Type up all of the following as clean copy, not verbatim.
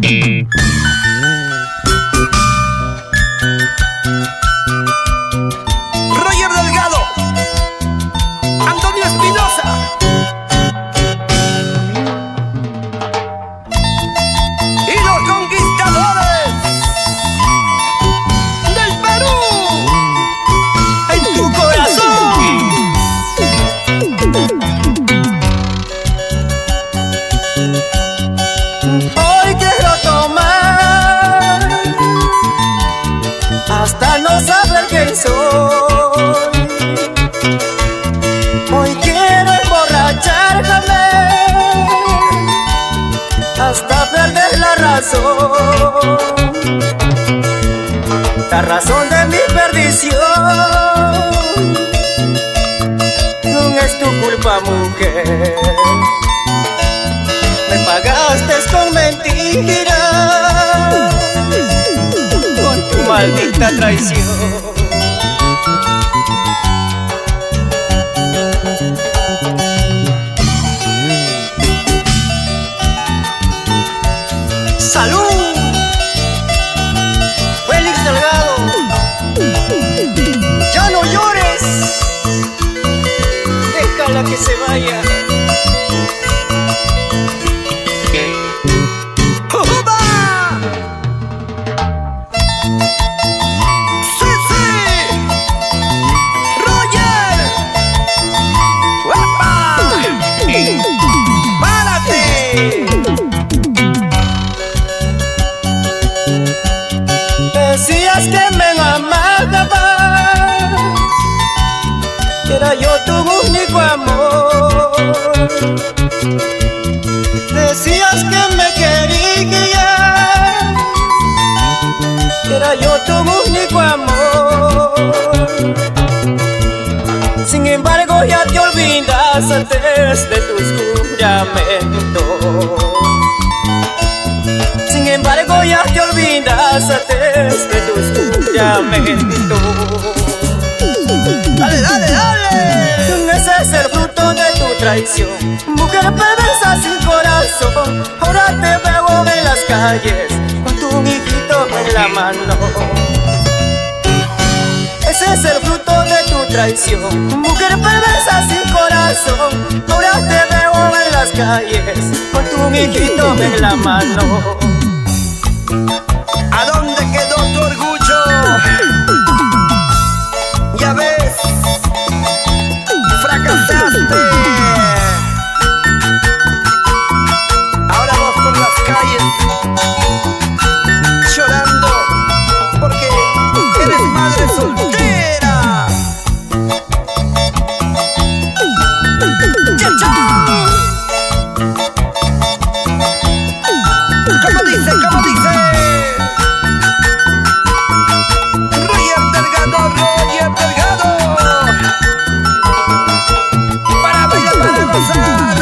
Roger Delgado, Antonio Espinosa, y los conquistadores del Perú en tu corazón. Hoy quiero tomar hasta no saber quién soy. Hoy quiero emborracharme hasta perder la razón de mi perdición. No es tu culpa, mujer, me pagaste con mentiras, con tu maldita traición. ¡Salud! Félix Delgado, ya no llores, déjala que se vaya. ¡Juba! ¡Sí, sí! ¡Roger! ¡Uepa! ¡Párate! Decías que me amabas, que era yo tu único amor. Decías que me querías, que era yo tu único amor. Sin embargo ya te olvidas antes de tus juramentos. Sin embargo ya te olvidas antes de tus juramentos. ¡Dale, dale, dale! Ese es el fruto de tu traición, mujer perversa sin corazón. Ahora te veo en las calles con tu hijito en la mano. Ese es el fruto de tu traición, mujer perversa sin corazón. Ahora te veo en las calles con tu hijito en la mano. ¿A dónde quedó tu orgullo? Ya ves, fracasaste. Ahora vas por las calles llorando porque eres madre soltera. ¡Chachán! ¿Cómo dice? ¿Cómo dice? Roger Delgado, Roger Delgado. Para bailar, para gozar.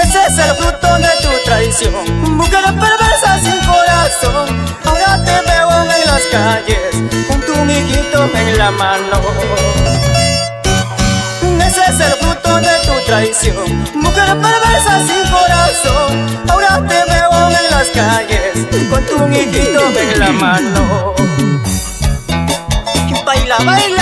Ese es el fruto de tu traición, mujer perversa sin corazón. Ahora te veo en las calles con tu hijito en la mano. Ese es el fruto de tu traición, mujer perversa sin corazón. Ahora te veo en las calles con tu hijito en la mano. Baila, baila.